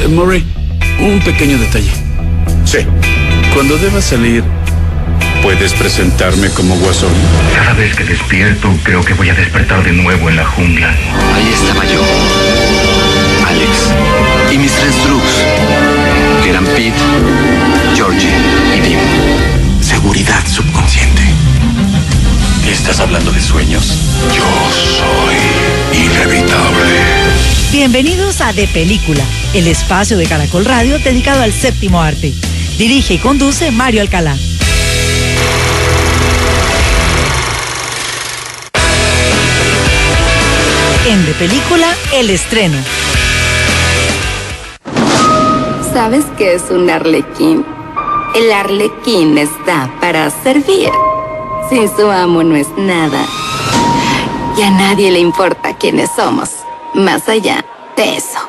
Murray, un pequeño detalle. Sí. Cuando deba salir, ¿puedes presentarme como Guasón? Cada vez que despierto, creo que voy a despertar de nuevo en la jungla. Ahí estaba yo, Alex, y mis tres Droogs, que eran Pete, Georgie y Dim. Seguridad subconsciente. ¿Estás hablando de sueños? Yo soy inevitable. Bienvenidos a De Película, el espacio de Caracol Radio dedicado al séptimo arte. Dirige y conduce Mario Alcalá. En De Película, el estreno. ¿Sabes qué es un arlequín? El arlequín está para servir. Sin su amo no es nada. Y a nadie le importa quiénes somos, más allá de eso.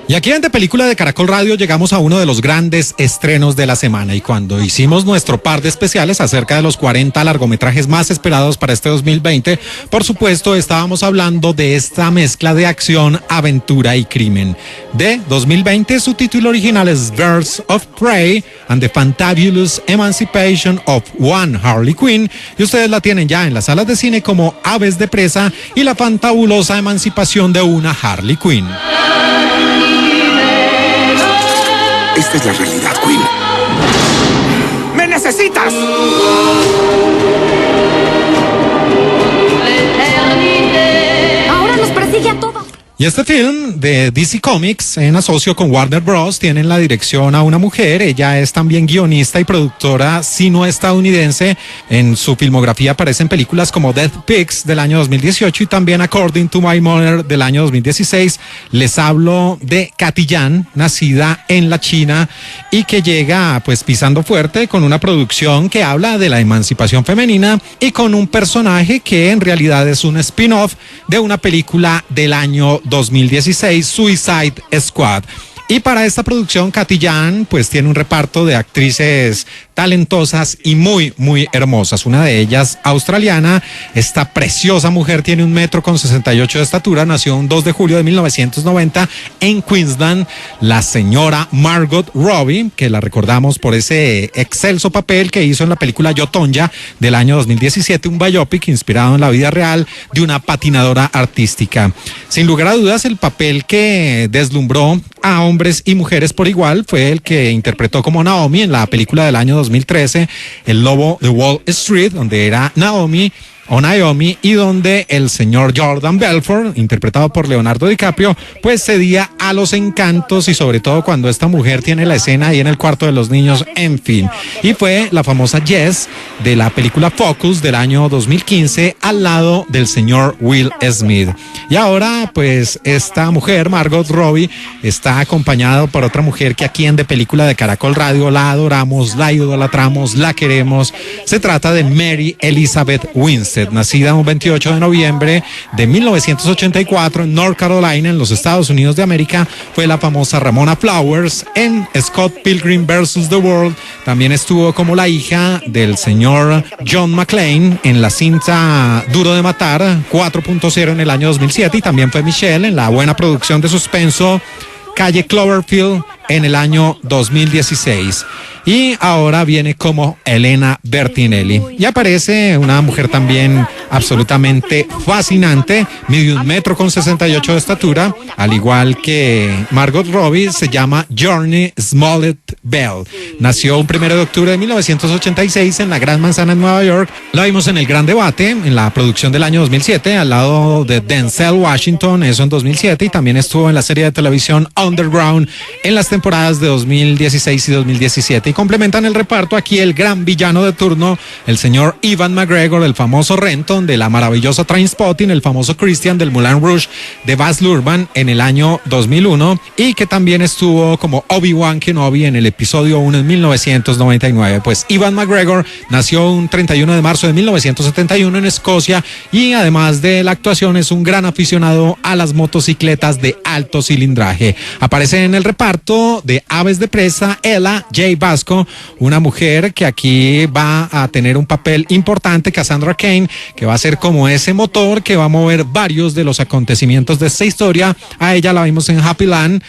Y aquí en De Película de Caracol Radio llegamos a uno de los grandes estrenos de la semana, y cuando hicimos nuestro par de especiales acerca de los 40 largometrajes más esperados para este 2020, por supuesto estábamos hablando de esta mezcla de acción, aventura y crimen. De 2020, su título original es Birds of Prey and the Fantabulous Emancipation of One Harley Quinn, y ustedes la tienen ya en las salas de cine como Aves de Presa y la fantabulosa emancipación de una Harley Quinn. Esta es la realidad, Quinn. ¡Me necesitas! Ahora nos persigue a todos. Y este film de DC Comics, en asocio con Warner Bros., tiene en la dirección a una mujer. Ella es también guionista y productora sino-estadounidense. En su filmografía aparecen películas como Death Pigs del año 2018 y también According to My Mother del año 2016. Les hablo de Cathy Yan, nacida en la China y que llega pues pisando fuerte con una producción que habla de la emancipación femenina y con un personaje que en realidad es un spin-off de una película del año 2016, Suicide Squad. Y para esta producción, Cathy Yan pues tiene un reparto de actrices talentosas y muy, muy hermosas. Una de ellas, australiana. Esta preciosa mujer tiene 1,68 m de estatura, nació un 2 de julio de 1990 en Queensland. La señora Margot Robbie, que la recordamos por ese excelso papel que hizo en la película Yo, Tonya del año 2017, un biopic inspirado en la vida real de una patinadora artística. Sin lugar a dudas, el papel que deslumbró a hombres y mujeres por igual fue el que interpretó como Naomi en la película del año 2013, El Lobo de Wall Street, donde era Naomi y donde el señor Jordan Belfort, interpretado por Leonardo DiCaprio, pues cedía a los encantos, y sobre todo cuando esta mujer tiene la escena ahí en el cuarto de los niños, en fin. Y fue la famosa Jess de la película Focus del año 2015 al lado del señor Will Smith. Y ahora pues esta mujer, Margot Robbie, está acompañada por otra mujer que aquí en De Película de Caracol Radio la adoramos, la idolatramos, la queremos. Se trata de Mary Elizabeth Winstead, nacida un 28 de noviembre de 1984 en North Carolina, en los Estados Unidos de América. Fue la famosa Ramona Flowers en Scott Pilgrim vs. The World. También estuvo como la hija del señor John McClane en la cinta Duro de Matar 4.0 en el año 2007, y también fue Michelle en la buena producción de suspenso Calle Cloverfield en el año 2016. Y ahora viene como Elena Bertinelli. Y aparece una mujer también absolutamente fascinante, mide 1,68 m de estatura, al igual que Margot Robbie. Se llama Journey Smollett Bell. Nació un 1 de octubre de 1986 en la Gran Manzana en Nueva York. La vimos en El Gran Debate, en la producción del año 2007, al lado de Denzel Washington, eso en 2007, y también estuvo en la serie de televisión Underground en las temporadas de 2016 y 2017. Y complementan el reparto aquí el gran villano de turno, el señor Ewan McGregor, el famoso Renton de la maravillosa Trainspotting, el famoso Christian del Moulin Rouge de Baz Luhrmann en el año 2001, y que también estuvo como Obi-Wan Kenobi en el episodio 1 en 1999. Pues Ewan McGregor nació un 31 de marzo de 1971 en Escocia, y además de la actuación es un gran aficionado a las motocicletas de alto cilindraje. Aparece en el reparto hablando de aves de presa, Ella J. Basco, una mujer que aquí va a tener un papel importante, Cassandra Cain, que va a ser como ese motor que va a mover varios de los acontecimientos de esta historia. A ella la vimos en Happy Land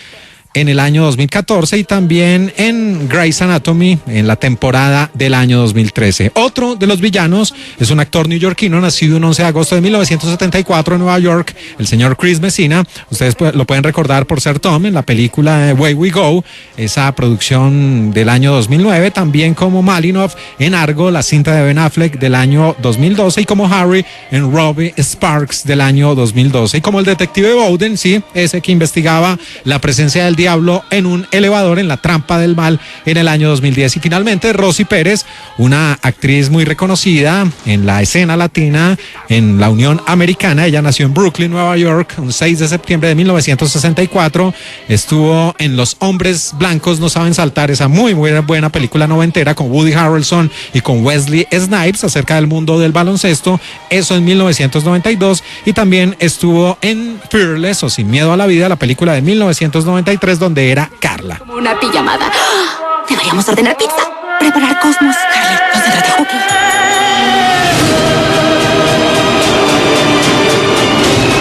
en el año 2014 y también en Grey's Anatomy en la temporada del año 2013. Otro de los villanos es un actor neoyorquino nacido un 11 de agosto de 1974 en Nueva York, el señor Chris Messina. Ustedes lo pueden recordar por ser Tom en la película Away We Go, esa producción del año 2009, también como Malinov en Argo, la cinta de Ben Affleck del año 2012, y como Harry en Robbie Sparks del año 2012, y como el detective Bowden, sí, ese que investigaba la presencia del diablo en un elevador en La trampa del mal en el año 2010. Y finalmente Rosy Pérez, una actriz muy reconocida en la escena latina en la Unión Americana. Ella nació en Brooklyn, Nueva York, un 6 de septiembre de 1964. Estuvo en Los hombres blancos no saben saltar, esa muy buena película noventera con Woody Harrelson y con Wesley Snipes acerca del mundo del baloncesto, eso en 1992. Y también estuvo en Fearless, o Sin miedo a la vida, la película de 1993, donde era Carla. Como una pijamada. Deberíamos ordenar pizza. Preparar Cosmos. Harley, concéntrate, Hookie.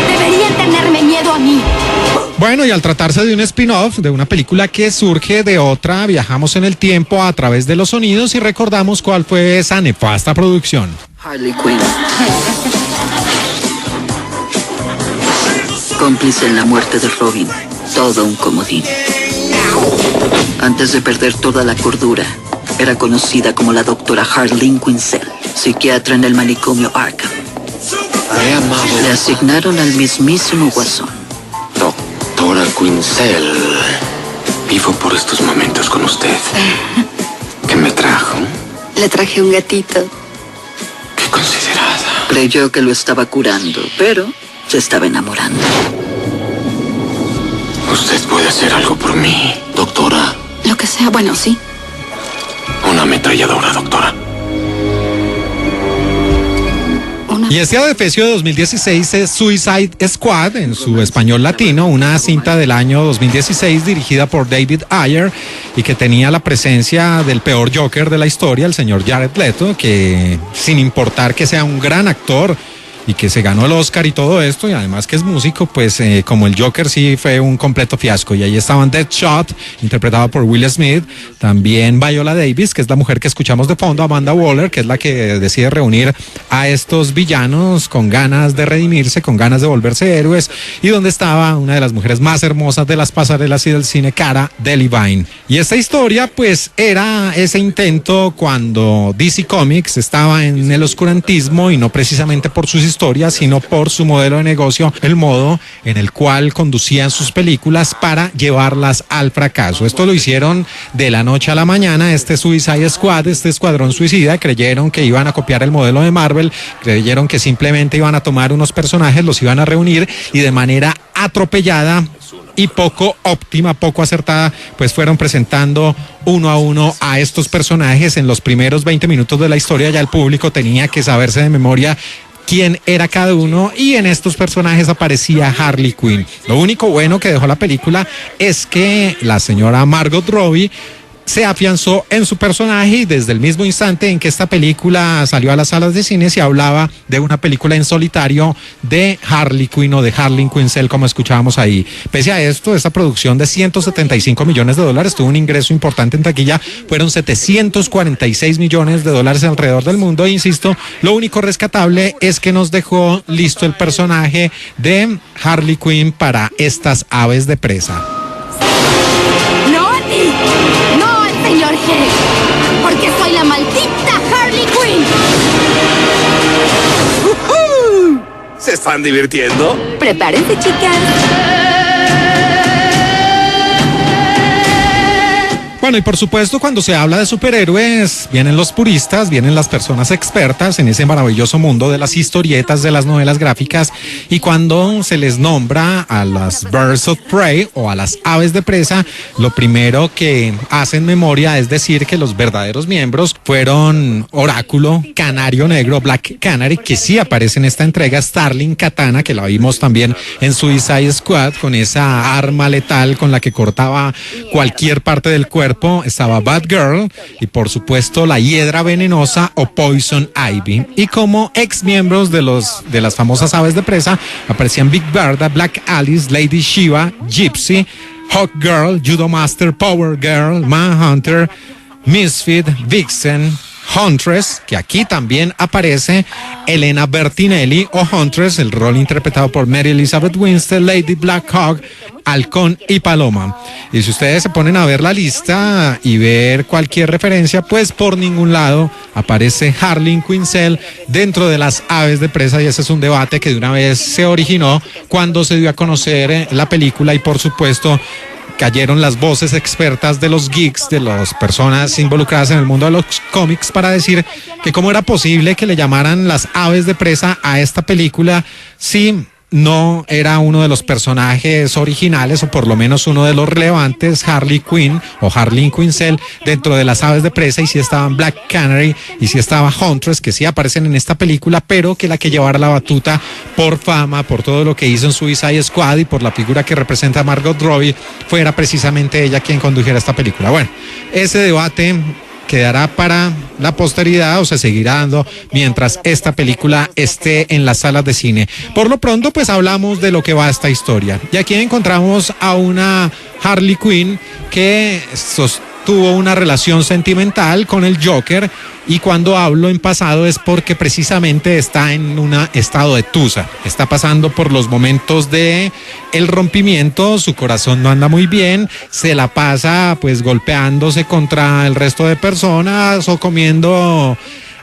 Deberían tenerme miedo a mí. Bueno, y al tratarse de un spin-off de una película que surge de otra, viajamos en el tiempo a través de los sonidos y recordamos cuál fue esa nefasta producción. Harley Quinn. Cómplice en la muerte de Robin. Todo un comodín. Antes de perder toda la cordura, era conocida como la doctora Harleen Quinzel, psiquiatra en el manicomio Arkham. Le asignaron al mismísimo Guasón. Doctora Quinzel, vivo por estos momentos con usted. ¿Qué me trajo? Le traje un gatito. Qué considerada. Creyó que lo estaba curando, pero se estaba enamorando. Usted puede hacer algo por mí, doctora. Lo que sea, bueno, sí. Una ametralladora, doctora. Y este adefesio de 2016 es Suicide Squad, en su español latino, una cinta del año 2016 dirigida por David Ayer y que tenía la presencia del peor Joker de la historia, el señor Jared Leto, que sin importar que sea un gran actor y que se ganó el Oscar y todo esto, y además que es músico, pues como el Joker sí fue un completo fiasco. Y ahí estaban Deadshot, interpretado por Will Smith, también Viola Davis, que es la mujer que escuchamos de fondo, Amanda Waller, que es la que decide reunir a estos villanos con ganas de redimirse, con ganas de volverse héroes, y donde estaba una de las mujeres más hermosas de las pasarelas y del cine, Cara Delevingne. Y esta historia pues era ese intento cuando DC Comics estaba en el oscurantismo, y no precisamente por sus historia, sino por su modelo de negocio, el modo en el cual conducían sus películas para llevarlas al fracaso. Esto lo hicieron de la noche a la mañana. Este Suicide Squad, este escuadrón suicida, creyeron que iban a copiar el modelo de Marvel, creyeron que simplemente iban a tomar unos personajes, los iban a reunir y de manera atropellada y poco óptima, poco acertada, pues fueron presentando uno a uno a estos personajes. En los primeros 20 minutos de la historia ya el público tenía que saberse de memoria quién era cada uno, y en estos personajes aparecía Harley Quinn. Lo único bueno que dejó la película es que la señora Margot Robbie se afianzó en su personaje, y desde el mismo instante en que esta película salió a las salas de cine se hablaba de una película en solitario de Harley Quinn o de Harleen Quinzel, como escuchábamos ahí. Pese a esto, esta producción de $175 millones tuvo un ingreso importante en taquilla, fueron $746 millones alrededor del mundo, e insisto, lo único rescatable es que nos dejó listo el personaje de Harley Quinn para estas aves de presa. ¡No a ti! ¡No al señor G! ¡Porque soy la maldita Harley Quinn! ¿Se están divirtiendo? Prepárense, chicas. Bueno, y por supuesto, cuando se habla de superhéroes, vienen los puristas, vienen las personas expertas en ese maravilloso mundo de las historietas, de las novelas gráficas, y cuando se les nombra a las Birds of Prey o a las aves de presa, lo primero que hacen memoria es decir que los verdaderos miembros fueron Oráculo, Canario Negro, Black Canary, que sí aparece en esta entrega, Starling, Katana, que la vimos también en Suicide Squad, con esa arma letal con la que cortaba cualquier parte del cuerpo. Estaba Batgirl y por supuesto la Hiedra Venenosa o Poison Ivy. Y como ex miembros de las famosas aves de presa aparecían Big Bertha, Black Alice, Lady Shiva, Gypsy, Hawk Girl, Judo Master, Power Girl, Manhunter, Misfit, Vixen, Huntress, que aquí también aparece Elena Bertinelli o Huntress, el rol interpretado por Mary Elizabeth Winstead, Lady Blackhawk, Halcón y Paloma. Y si ustedes se ponen a ver la lista y ver cualquier referencia, pues por ningún lado aparece Harley Quinzel dentro de las aves de presa, y ese es un debate que de una vez se originó cuando se dio a conocer la película, y por supuesto cayeron las voces expertas de los geeks, de las personas involucradas en el mundo de los cómics, para decir que cómo era posible que le llamaran las aves de presa a esta película si no era uno de los personajes originales, o por lo menos uno de los relevantes, Harley Quinn o Harley Quinzel dentro de las aves de presa, y si estaban Black Canary y si estaba Huntress, que sí aparecen en esta película, pero que la que llevara la batuta por fama, por todo lo que hizo en Suicide Squad y por la figura que representa a Margot Robbie, fuera precisamente ella quien condujera esta película. Bueno, ese debate quedará para la posteridad o se seguirá dando mientras esta película esté en las salas de cine. Por lo pronto, pues hablamos de lo que va esta historia. Y aquí encontramos a una Harley Quinn que sostuvo una relación sentimental con el Joker, y cuando hablo en pasado es porque precisamente está en un estado de tusa, está pasando por los momentos de el rompimiento, su corazón no anda muy bien, se la pasa pues golpeándose contra el resto de personas o comiendo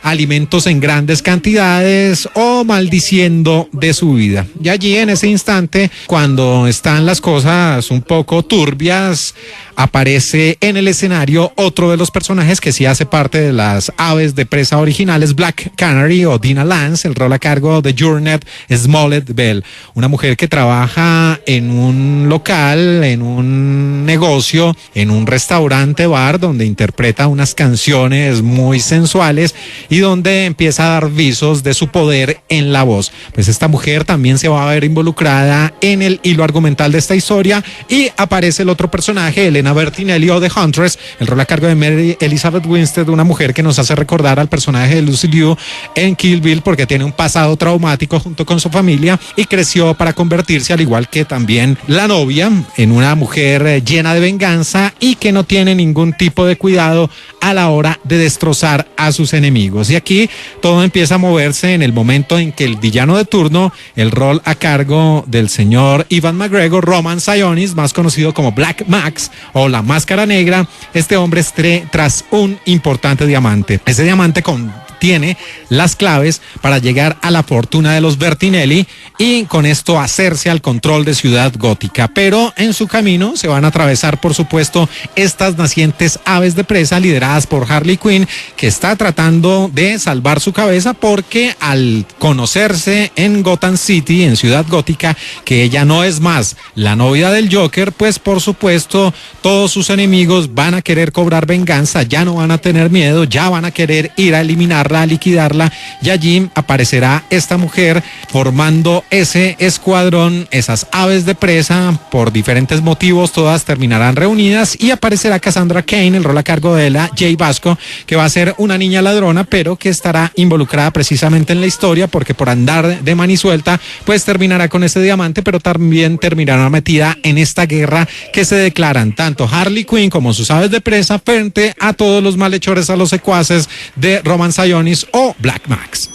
alimentos en grandes cantidades o maldiciendo de su vida. Y allí en ese instante, cuando están las cosas un poco turbias, aparece en el escenario otro de los personajes que sí hace parte de las aves de presa originales, Black Canary o Dina Lance, el rol a cargo de Jurnette Smollett Bell, una mujer que trabaja en un local, en un negocio, en un restaurante bar, donde interpreta unas canciones muy sensuales y donde empieza a dar visos de su poder en la voz. Pues esta mujer también se va a ver involucrada en el hilo argumental de esta historia, y aparece el otro personaje, Elena Bertinelli o The Huntress, el rol a cargo de Mary Elizabeth Winstead, una mujer que nos hace recordar al personaje de Lucy Liu en Kill Bill, porque tiene un pasado traumático junto con su familia y creció para convertirse, al igual que también la novia, en una mujer llena de venganza y que no tiene ningún tipo de cuidado a la hora de destrozar a sus enemigos. Y aquí todo empieza a moverse en el momento en que el villano de turno, el rol a cargo del señor Ewan McGregor, Roman Sionis, más conocido como Black Max o la Máscara Negra, este hombre esté tras un importante diamante. Ese diamante contiene las claves para llegar a la fortuna de los Bertinelli y con esto hacerse al control de Ciudad Gótica. Pero en su camino se van a atravesar, por supuesto, estas nacientes aves de presa lideradas por Harley Quinn, que está tratando de salvar su cabeza porque al conocerse en Gotham City, en Ciudad Gótica, que ella no es más la novia del Joker, pues por supuesto todos sus enemigos van a querer cobrar venganza, ya no van a tener miedo, ya van a querer ir a eliminarla, a liquidarla, y allí aparecerá esta mujer formando ese escuadrón, esas aves de presa. Por diferentes motivos todas terminarán reunidas y aparecerá Cassandra Cain, el rol a cargo de la Jay Basco, que va a ser una niña ladrona, pero que estará involucrada precisamente en la historia porque por andar de manisuelta pues terminará con ese diamante, pero también terminará metida en esta guerra que se declaran tanto Harley Quinn como sus aves de presa frente a todos los malhechores, a los secuaces de Roman Sionis o Black Max.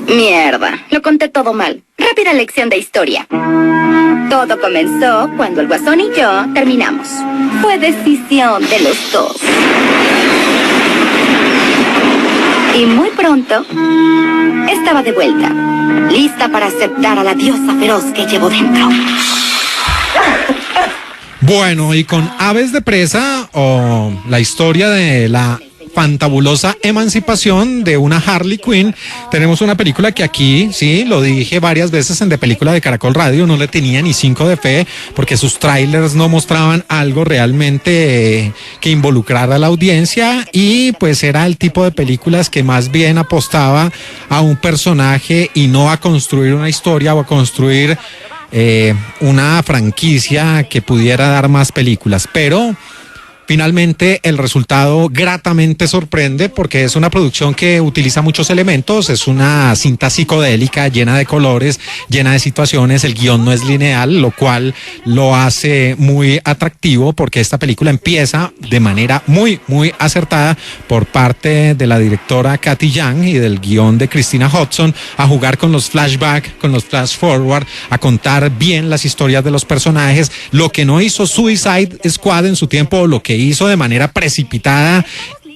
Mierda, lo conté todo mal. Rápida lección de historia. Todo comenzó cuando el Guasón y yo terminamos. Fue decisión de los dos. Y muy pronto estaba de vuelta, lista para aceptar a la diosa feroz que llevo dentro. Bueno, y con Aves de Presa, o la historia de la fantabulosa emancipación de una Harley Quinn, tenemos una película que aquí, sí, lo dije varias veces en De Película de Caracol Radio, no le tenía ni 5 de fe porque sus trailers no mostraban algo realmente que involucrara a la audiencia, y pues era el tipo de películas que más bien apostaba a un personaje y no a construir una historia o a construir una franquicia que pudiera dar más películas. Pero finalmente el resultado gratamente sorprende porque es una producción que utiliza muchos elementos, es una cinta psicodélica llena de colores, llena de situaciones, el guión no es lineal, lo cual lo hace muy atractivo porque esta película empieza de manera muy acertada por parte de la directora Cathy Yan y del guión de Christina Hodson a jugar con los flashbacks, con los flash forward, a contar bien las historias de los personajes, lo que no hizo Suicide Squad en su tiempo, lo que hizo de manera precipitada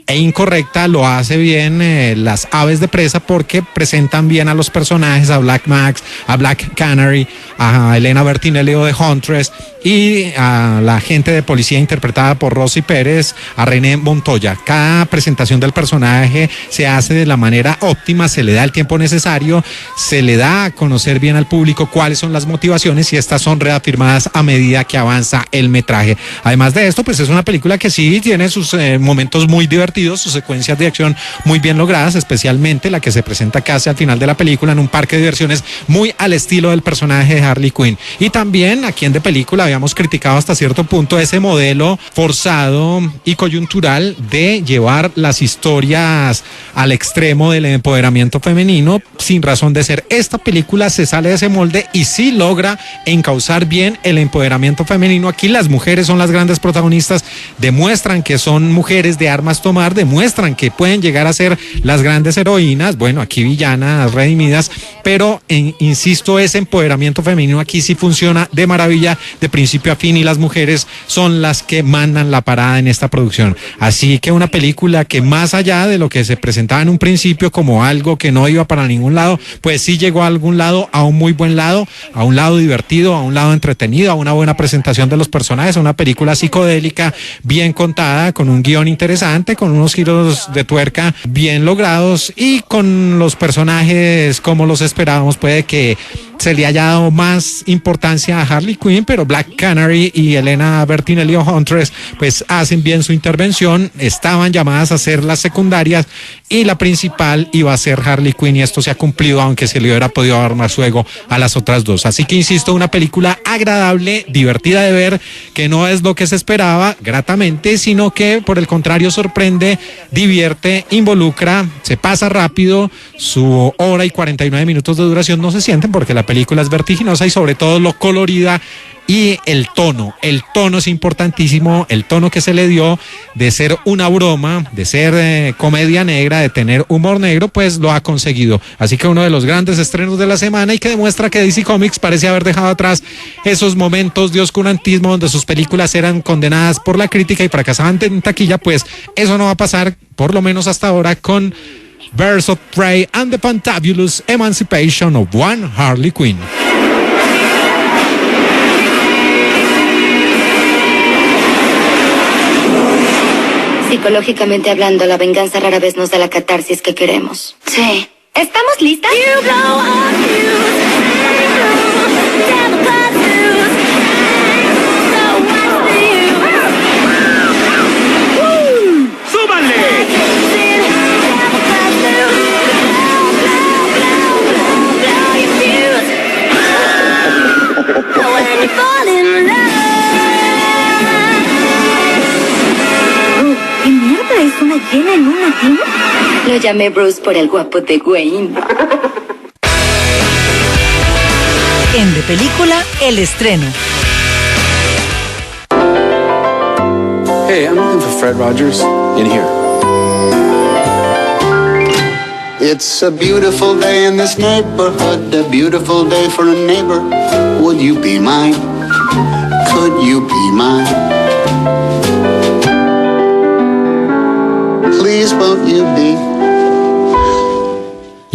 e incorrecta, lo hace bien las Aves de Presa, porque presentan bien a los personajes, a Black Max, a Black Canary, a Elena Bertinelli de Huntress y a la agente de policía interpretada por Rosy Pérez, a René Montoya. Cada presentación del personaje se hace de la manera óptima, se le da el tiempo necesario, se le da a conocer bien al público cuáles son las motivaciones y estas son reafirmadas a medida que avanza el metraje. Además de esto, pues es una película que sí tiene sus momentos muy divertidos, sus secuencias de acción muy bien logradas, especialmente la que se presenta casi al final de la película en un parque de diversiones muy al estilo del personaje de Harley Quinn. Y también aquí en De Película habíamos criticado hasta cierto punto ese modelo forzado y coyuntural de llevar las historias al extremo del empoderamiento femenino sin razón de ser. Esta película se sale de ese molde y sí logra encauzar bien el empoderamiento femenino. Aquí las mujeres son las grandes protagonistas, demuestran que son mujeres de armas tomar, demuestran que pueden llegar a ser las grandes heroínas, bueno, aquí villanas redimidas, pero insisto, ese empoderamiento femenino aquí sí funciona de maravilla de principio a fin y las mujeres son las que mandan la parada en esta producción. Así que una película que más allá de lo que se presentaba en un principio como algo que no iba para ningún lado, pues sí llegó a algún lado, a un muy buen lado, a un lado divertido, a un lado entretenido, a una buena presentación de los personajes, a una película psicodélica bien contada, con un guión interesante, con unos giros de tuerca bien logrados y con los personajes como los esperábamos. Puede que se le haya dado más importancia a Harley Quinn, pero Black Canary y Elena Bertinelli Huntress pues hacen bien su intervención, estaban llamadas a ser las secundarias y la principal iba a ser Harley Quinn y esto se ha cumplido, aunque se le hubiera podido dar más juego a las otras dos. Así que insisto, una película agradable, divertida de ver, que no es lo que se esperaba gratamente, sino que por el contrario sorprende, divierte, involucra, se pasa rápido, su hora y 49 minutos de duración no se sienten porque la película es vertiginosa y sobre todo lo colorida y el tono es importantísimo, el tono que se le dio de ser una broma, de ser comedia negra, de tener humor negro, pues lo ha conseguido. Así que uno de los grandes estrenos de la semana y que demuestra que DC Comics parece haber dejado atrás esos momentos de oscurantismo donde sus películas eran condenadas por la crítica y fracasaban en taquilla, pues eso no va a pasar, por lo menos hasta ahora, con Birds of Prey and the Fantabulous Emancipation of One Harley Quinn. Psicológicamente hablando, la venganza rara vez nos da la catarsis que queremos. Sí. ¿Estamos listas? ¿Qué mierda es una llena en un latino? Lo llamé Bruce por el guapo de Wayne. En De Película, el estreno. Hey, I'm looking for Fred Rogers. In here. It's a beautiful day in this neighborhood, a beautiful day for a neighbor. Would you be mine? Could you be mine? Please won't you be?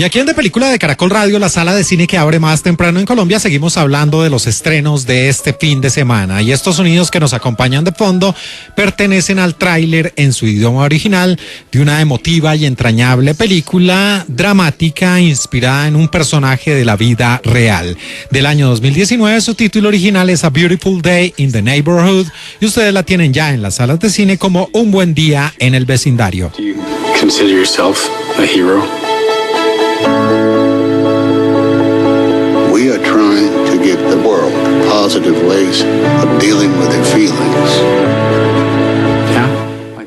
Y aquí en De Película de Caracol Radio, la sala de cine que abre más temprano en Colombia, seguimos hablando de los estrenos de este fin de semana. Y estos sonidos que nos acompañan de fondo pertenecen al tráiler en su idioma original de una emotiva y entrañable película dramática inspirada en un personaje de la vida real. Del año 2019, su título original es A Beautiful Day in the Neighborhood y ustedes la tienen ya en las salas de cine como Un Buen Día en el Vecindario. Do you consider yourself a hero? We are trying to give the world positive ways of dealing with their feelings.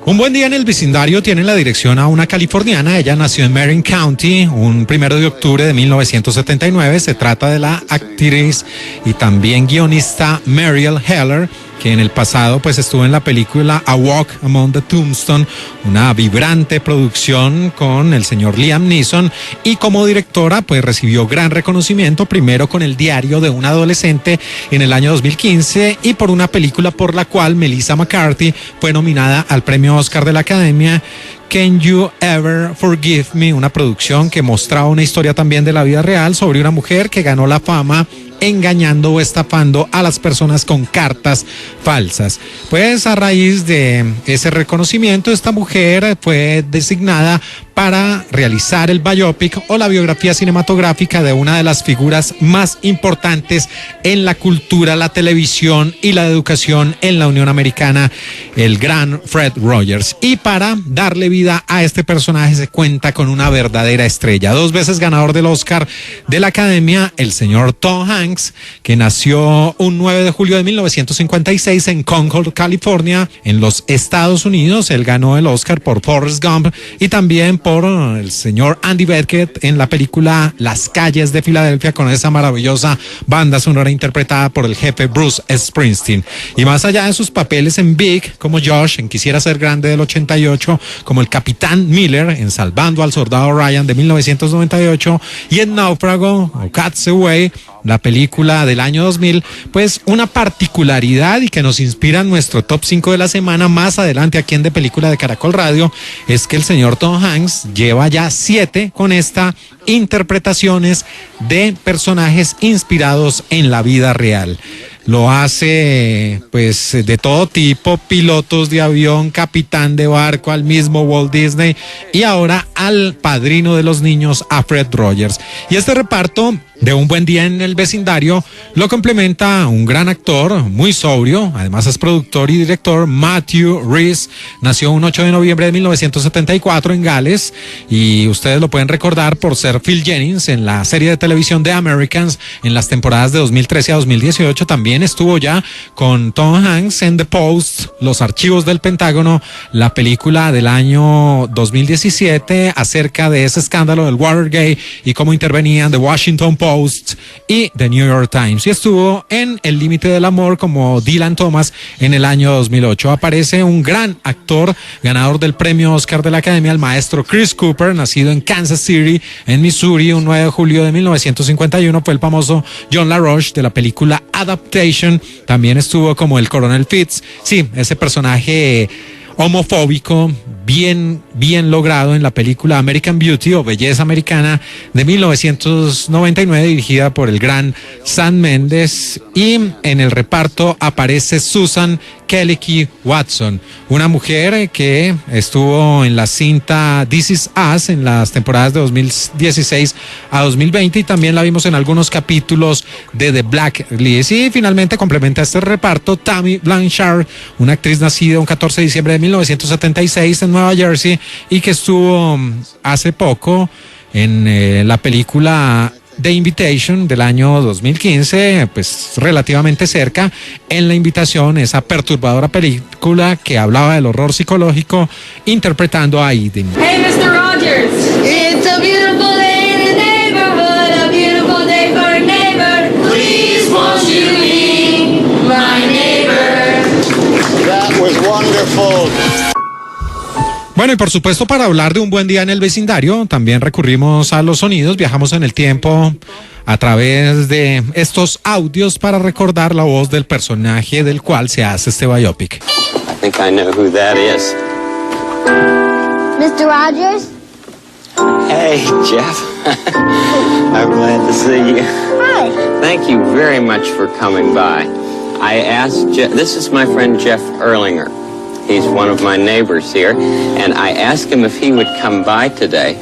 Un Buen Día en el Vecindario tiene la dirección a una californiana. Ella nació en Marin County un 1 de octubre de 1979. Se trata de la actriz y también guionista Mariel Heller, que en el pasado pues estuvo en la película A Walk Among the Tombstone, una vibrante producción con el señor Liam Neeson, y como directora pues recibió gran reconocimiento, primero con El diario de un adolescente en el año 2015 y por una película por la cual Melissa McCarthy fue nominada al premio Oscar de la Academia, Can You Ever Forgive Me, una producción que mostraba una historia también de la vida real sobre una mujer que ganó la fama engañando o estafando a las personas con cartas falsas. Pues a raíz de ese reconocimiento, esta mujer fue designada para realizar el biopic o la biografía cinematográfica de una de las figuras más importantes en la cultura, la televisión y la educación en la Unión Americana, el gran Fred Rogers. Y para darle vida a este personaje se cuenta con una verdadera estrella, 2 veces ganador del Oscar de la Academia, el señor Tom Hanks, que nació un 9 de julio de 1956 en Concord, California, en los Estados Unidos. Él ganó el Oscar por Forrest Gump y también por el señor Andy Beckett en la película Las calles de Filadelfia, con esa maravillosa banda sonora interpretada por el jefe Bruce Springsteen. Y más allá de sus papeles en Big, como Josh en Quisiera ser grande del 88, como el Capitán Miller en Salvando al soldado Ryan de 1998 y en Náufrago o Cats Away, la película del año 2000, pues una particularidad y que nos inspira en nuestro top 5 de la semana más adelante aquí en De Película de Caracol Radio es que el señor Tom Hanks lleva ya 7 con esta interpretaciones de personajes inspirados en la vida real. Lo hace pues de todo tipo, pilotos de avión, capitán de barco, al mismo Walt Disney y ahora al padrino de los niños, a Fred Rogers. Y este reparto de Un Buen Día en el Vecindario lo complementa un gran actor, muy sobrio, además es productor y director, Matthew Rhys. Nació un 8 de noviembre de 1974 en Gales y ustedes lo pueden recordar por ser Phil Jennings en la serie de televisión The Americans en las temporadas de 2013 a 2018. También estuvo ya con Tom Hanks en The Post, Los Archivos del Pentágono, la película del año 2017 acerca de ese escándalo del Watergate y cómo intervenían The Washington Post y The New York Times. Y estuvo en El Límite del Amor como Dylan Thomas en el año 2008. Aparece un gran actor, ganador del premio Oscar de la Academia, el maestro Chris Cooper, nacido en Kansas City, en Missouri, un 9 de julio de 1951. Fue el famoso John LaRoche de la película Adaptation. También estuvo como el Coronel Fitz. Sí, ese personaje homofóbico, bien logrado en la película American Beauty o Belleza Americana de 1999, dirigida por el gran Sam Mendes, y en el reparto aparece Susan Kelly Watson, una mujer que estuvo en la cinta This Is Us en las temporadas de 2016 a 2020 y también la vimos en algunos capítulos de The Blacklist. Y finalmente complementa este reparto Tammy Blanchard, una actriz nacida un 14 de diciembre de 1976 en Nueva Jersey y que estuvo hace poco en la película The Invitation del año 2015, pues relativamente cerca, en La Invitación, esa perturbadora película que hablaba del horror psicológico, interpretando a Aiden. Hey, Mr. Rogers! It's a beautiful day in the neighborhood, a beautiful day for a neighbor. Please won't you be my neighbor? That was wonderful. Bueno, y por supuesto, para hablar de Un Buen Día en el Vecindario, también recurrimos a los sonidos, viajamos en el tiempo a través de estos audios para recordar la voz del personaje del cual se hace este biopic. I think I know who that is. Mr. Rogers? Hey, Jeff. I'm glad to see you. Hi. Thank you very much for coming by. I asked Jeff, this is my friend Jeff Erlinger. He's one of my neighbors here, and I asked him if he would come by today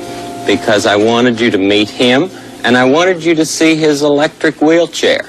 because I wanted you to meet him and I wanted you to see his electric wheelchair.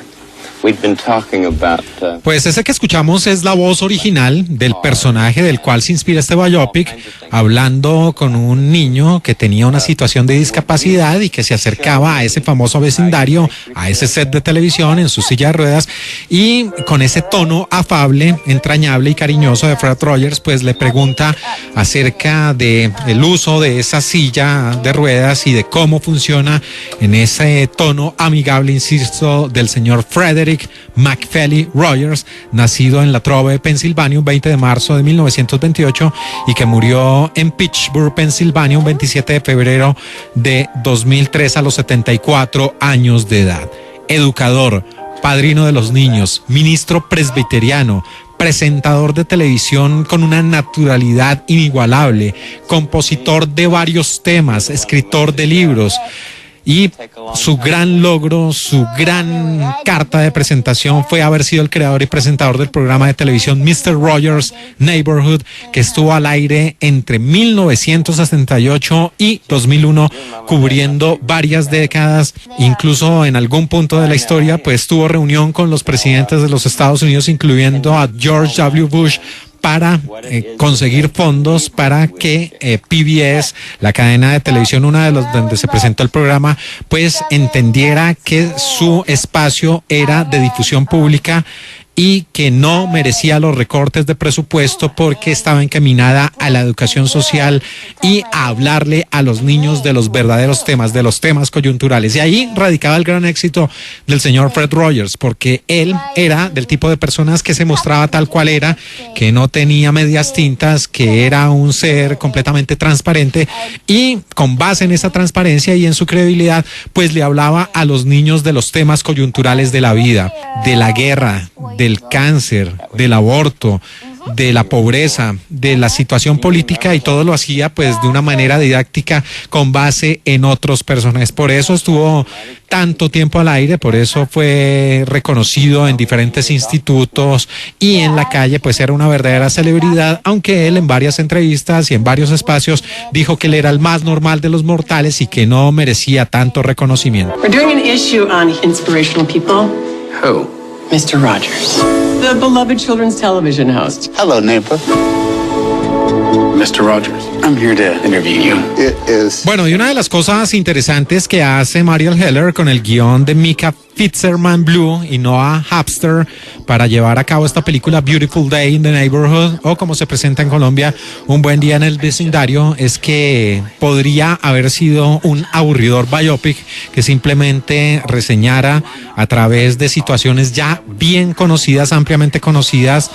We've been talking about, Pues ese que escuchamos es la voz original del personaje del cual se inspira este biopic, hablando con un niño que tenía una situación de discapacidad y que se acercaba a ese famoso vecindario, a ese set de televisión en su silla de ruedas, y con ese tono afable, entrañable y cariñoso de Fred Rogers, pues le pregunta acerca de el uso de esa silla de ruedas y de cómo funciona en ese tono amigable, insisto, del señor Frederick McFeely Rogers, nacido en La Trobe, Pensilvania, un 20 de marzo de 1928 y que murió en Pittsburgh, Pensilvania, un 27 de febrero de 2003 a los 74 años de edad. Educador, padrino de los niños, ministro presbiteriano, presentador de televisión con una naturalidad inigualable, compositor de varios temas, escritor de libros. Y su gran logro, su gran carta de presentación fue haber sido el creador y presentador del programa de televisión Mr. Rogers' Neighborhood, que estuvo al aire entre 1968 y 2001, cubriendo varias décadas. Incluso en algún punto de la historia, pues tuvo reunión con los presidentes de los Estados Unidos, incluyendo a George W. Bush, para conseguir fondos para que PBS, la cadena de televisión, una de los donde se presentó el programa, pues entendiera que su espacio era de difusión pública y que no merecía los recortes de presupuesto porque estaba encaminada a la educación social y a hablarle a los niños de los verdaderos temas, de los temas coyunturales. Y ahí radicaba el gran éxito del señor Fred Rogers, porque él era del tipo de personas que se mostraba tal cual era, que no tenía medias tintas, que era un ser completamente transparente, y con base en esa transparencia y en su credibilidad, pues le hablaba a los niños de los temas coyunturales de la vida, de la guerra, del cáncer, del aborto, de la pobreza, de la situación política, y todo lo hacía pues de una manera didáctica con base en otros personajes. Por eso estuvo tanto tiempo al aire, por eso fue reconocido en diferentes institutos y en la calle, pues era una verdadera celebridad, aunque él en varias entrevistas y en varios espacios dijo que él era el más normal de los mortales y que no merecía tanto reconocimiento. We're doing an issue on inspirational people. Who? Mr. Rogers, the beloved children's television host. Hello, neighbor. Mr. Rogers, I'm here to interview you. It is. Bueno, y una de las cosas interesantes que hace Mariel Heller con el guión de Mika Fitzgerald Blue y Noah Hapster para llevar a cabo esta película Beautiful Day in the Neighborhood, o como se presenta en Colombia, Un buen día en el vecindario, es que podría haber sido un aburridor biopic que simplemente reseñara a través de situaciones ya bien conocidas, ampliamente conocidas,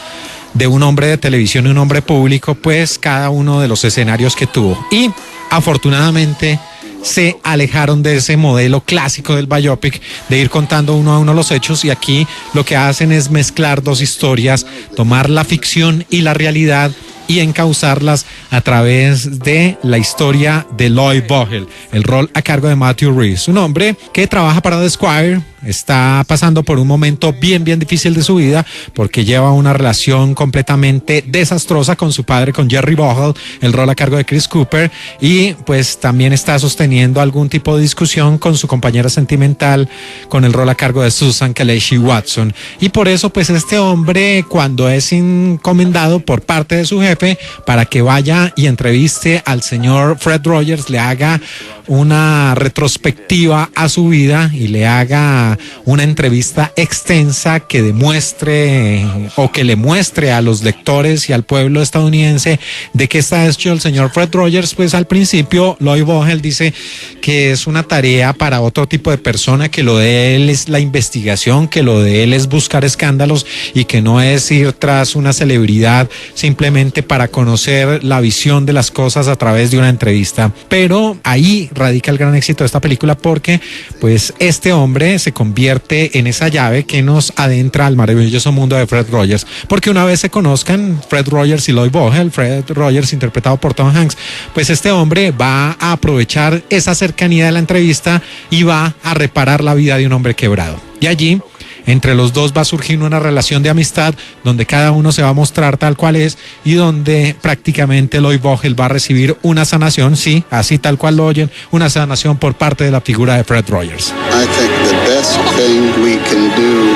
de un hombre de televisión y un hombre público, pues cada uno de los escenarios que tuvo. Y afortunadamente se alejaron de ese modelo clásico del biopic, de ir contando uno a uno los hechos, y aquí lo que hacen es mezclar dos historias, tomar la ficción y la realidad y encauzarlas a través de la historia de Lloyd Vogel, el rol a cargo de Matthew Rhys, un hombre que trabaja para The Squire, está pasando por un momento bien difícil de su vida porque lleva una relación completamente desastrosa con su padre, con Jerry Vogel, el rol a cargo de Chris Cooper, y pues también está sosteniendo algún tipo de discusión con su compañera sentimental, con el rol a cargo de Susan Kelechi Watson. Y por eso pues este hombre, cuando es encomendado por parte de su jefe para que vaya y entreviste al señor Fred Rogers, le haga una retrospectiva a su vida y le haga una entrevista extensa que demuestre o que le muestre a los lectores y al pueblo estadounidense de qué está hecho el señor Fred Rogers, pues al principio Lloyd Vogel dice que es una tarea para otro tipo de persona, que lo de él es la investigación, que lo de él es buscar escándalos y que no es ir tras una celebridad simplemente para conocer la visión de las cosas a través de una entrevista. Pero ahí radica el gran éxito de esta película, porque pues este hombre se convierte en esa llave que nos adentra al maravilloso mundo de Fred Rogers, porque una vez se conozcan Fred Rogers y Lloyd Vogel, Fred Rogers interpretado por Tom Hanks, pues este hombre va a aprovechar esa cercanía de la entrevista y va a reparar la vida de un hombre quebrado. Y allí, entre los dos va a surgir una relación de amistad donde cada uno se va a mostrar tal cual es y donde prácticamente Lloyd Vogel va a recibir una sanación, sí, así tal cual lo oyen, una sanación por parte de la figura de Fred Rogers. I think the best thing we can do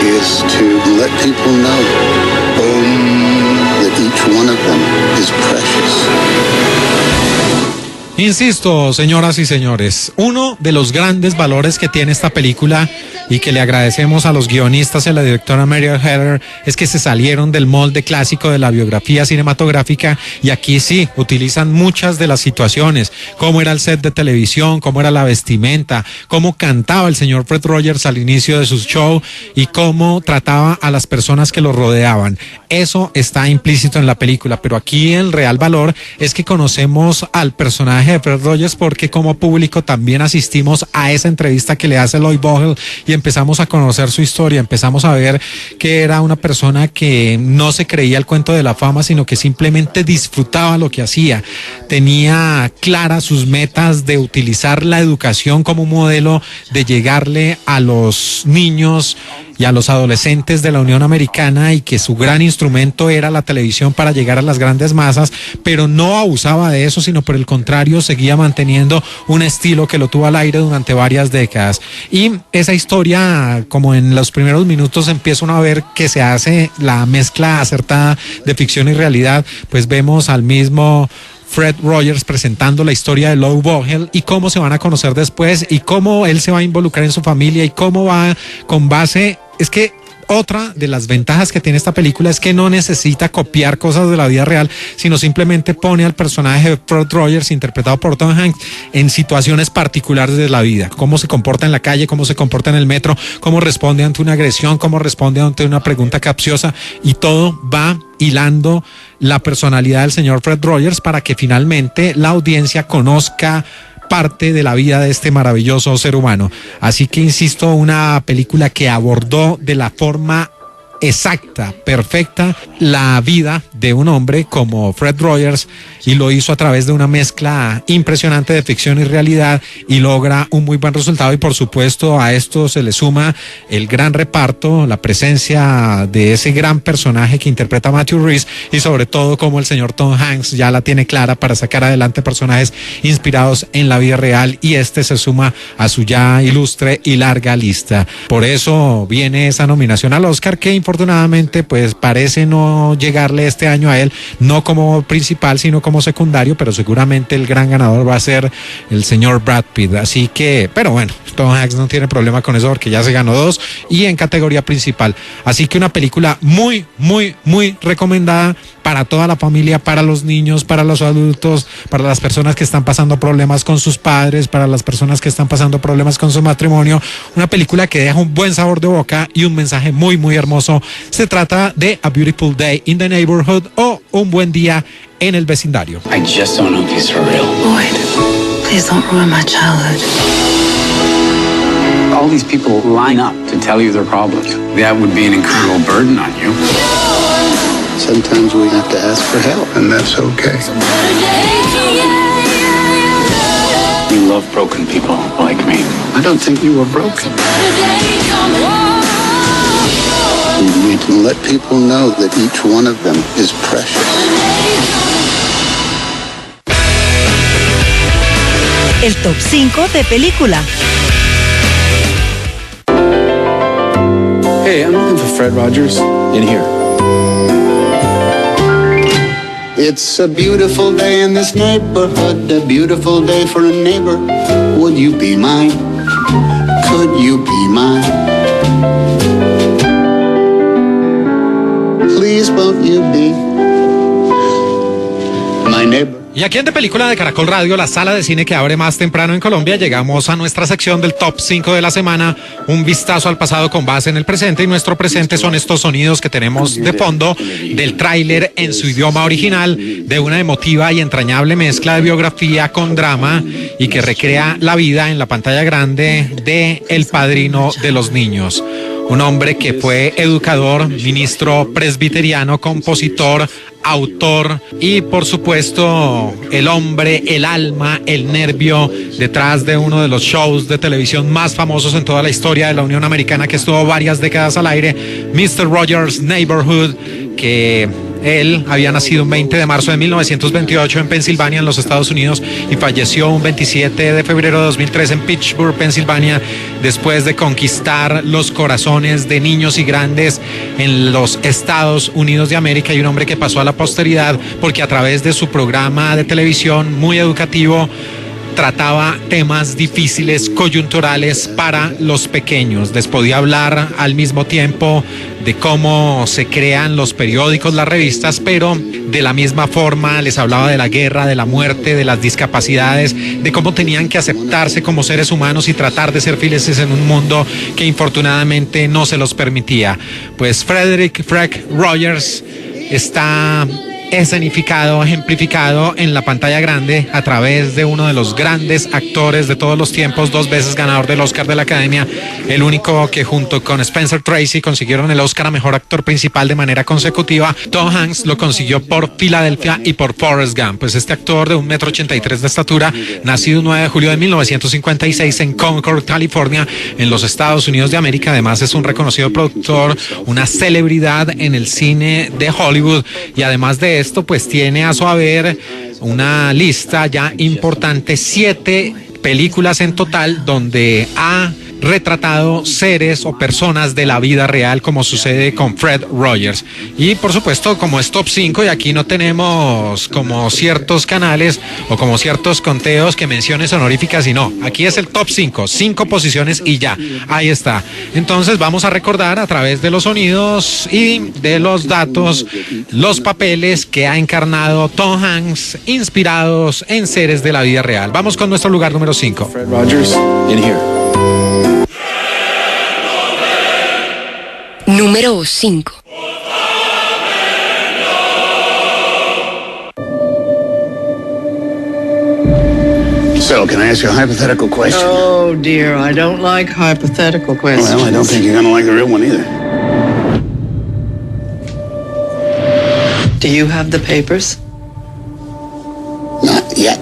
is to let people know that each one of them is precious. Insisto, señoras y señores, uno de los grandes valores que tiene esta película y que le agradecemos a los guionistas y a la directora Mariel Heller es que se salieron del molde clásico de la biografía cinematográfica y aquí sí utilizan muchas de las situaciones, cómo era el set de televisión, cómo era la vestimenta, cómo cantaba el señor Fred Rogers al inicio de su show y cómo trataba a las personas que lo rodeaban. Eso está implícito en la película, pero aquí el real valor es que conocemos al personaje de Fred Rogers porque como público también asistimos a esa entrevista que le hace Lloyd Vogel y empezamos a conocer su historia, empezamos a ver que era una persona que no se creía el cuento de la fama, sino que simplemente disfrutaba lo que hacía, tenía claras sus metas de utilizar la educación como modelo, de llegarle a los niños y a los adolescentes de la Unión Americana y que su gran instrumento era la televisión para llegar a las grandes masas, pero no abusaba de eso, sino por el contrario seguía manteniendo un estilo que lo tuvo al aire durante varias décadas. Y esa historia, como en los primeros minutos empieza uno a ver que se hace la mezcla acertada de ficción y realidad, pues vemos al mismo Fred Rogers presentando la historia de Lloyd Vogel y cómo se van a conocer después y cómo él se va a involucrar en su familia y cómo va con base. Es que otra de las ventajas que tiene esta película es que no necesita copiar cosas de la vida real, sino simplemente pone al personaje de Fred Rogers, interpretado por Tom Hanks, en situaciones particulares de la vida. Cómo se comporta en la calle, cómo se comporta en el metro, cómo responde ante una agresión, cómo responde ante una pregunta capciosa, y todo va hilando la personalidad del señor Fred Rogers para que finalmente la audiencia conozca parte de la vida de este maravilloso ser humano. Así que insisto, una película que abordó de la forma exacta, perfecta, la vida de un hombre como Fred Rogers y lo hizo a través de una mezcla impresionante de ficción y realidad y logra un muy buen resultado. Y por supuesto a esto se le suma el gran reparto, la presencia de ese gran personaje que interpreta Matthew Rhys y sobre todo como el señor Tom Hanks ya la tiene clara para sacar adelante personajes inspirados en la vida real, y este se suma a su ya ilustre y larga lista. Por eso viene esa nominación al Oscar, que infortunadamente pues parece no llegarle este año a él, no como principal sino como secundario, pero seguramente el gran ganador va a ser el señor Brad Pitt. Así que, pero bueno, Tom Hanks no tiene problema con eso porque ya se ganó 2 y en categoría principal. Así que una película muy, muy, muy recomendada para toda la familia, para los niños, para los adultos, para las personas que están pasando problemas con sus padres, para las personas que están pasando problemas con su matrimonio. Una película que deja un buen sabor de boca y un mensaje muy, muy hermoso. Se trata de A Beautiful Day in the Neighborhood, o Un Buen Día en el Vecindario. I just don't know if he's for real. Lloyd, please don't ruin my childhood. All these people line up to tell you their problems. That would be an incredible burden on you. Sometimes we have to ask for help, and that's okay. You love broken people like me. I don't think you were broken. You need to let people know that each one of them is precious. El top 5 de película. Hey, I'm looking for Fred Rogers. In here. It's a beautiful day in this neighborhood, a beautiful day for a neighbor. Would you be mine? Could you be mine? Please won't you be my neighbor? Y aquí en De Película de Caracol Radio, la sala de cine que abre más temprano en Colombia, llegamos a nuestra sección del Top 5 de la semana, un vistazo al pasado con base en el presente, y nuestro presente son estos sonidos que tenemos de fondo del tráiler en su idioma original, de una emotiva y entrañable mezcla de biografía con drama y que recrea la vida en la pantalla grande de El Padrino de los Niños. Un hombre que fue educador, ministro presbiteriano, compositor, autor y por supuesto el hombre, el alma, el nervio detrás de uno de los shows de televisión más famosos en toda la historia de la Unión Americana, que estuvo varias décadas al aire, Mr. Rogers' Neighborhood, que él había nacido un 20 de marzo de 1928 en Pensilvania, en los Estados Unidos, y falleció un 27 de febrero de 2003 en Pittsburgh, Pensilvania, después de conquistar los corazones de niños y grandes en los Estados Unidos de América, y un hombre que pasó a la posteridad porque a través de su programa de televisión muy educativo trataba temas difíciles, coyunturales para los pequeños. Les podía hablar al mismo tiempo de cómo se crean los periódicos, las revistas, pero de la misma forma les hablaba de la guerra, de la muerte, de las discapacidades, de cómo tenían que aceptarse como seres humanos y tratar de ser felices en un mundo que infortunadamente no se los permitía. Pues Frederick Rogers está escenificado, ejemplificado en la pantalla grande a través de uno de los grandes actores de todos los tiempos, 2 veces ganador del Oscar de la Academia, el único que junto con Spencer Tracy consiguieron el Oscar a Mejor Actor Principal de manera consecutiva. Tom Hanks lo consiguió por Filadelfia y por Forrest Gump. Pues este actor de 1,83 m de estatura, nacido el 9 de julio de 1956 en Concord, California, en los Estados Unidos de América. Además es un reconocido productor, una celebridad en el cine de Hollywood, y además de esto pues tiene a su haber una lista ya importante, 7 películas en total donde ha retratado seres o personas de la vida real, como sucede con Fred Rogers. Y por supuesto, como es Top 5 y aquí no tenemos como ciertos canales o como ciertos conteos que menciones honoríficas, y no, aquí es el Top 5, 5 posiciones y ya, ahí está. Entonces vamos a recordar a través de los sonidos y de los datos los papeles que ha encarnado Tom Hanks inspirados en seres de la vida real. Vamos con nuestro lugar número 5. Fred Rogers, in here. Número 5. So, can I ask you a hypothetical question? Oh, dear, I don't like hypothetical questions. Well, I don't think you're going to like the real one either. Do you have the papers? Not yet.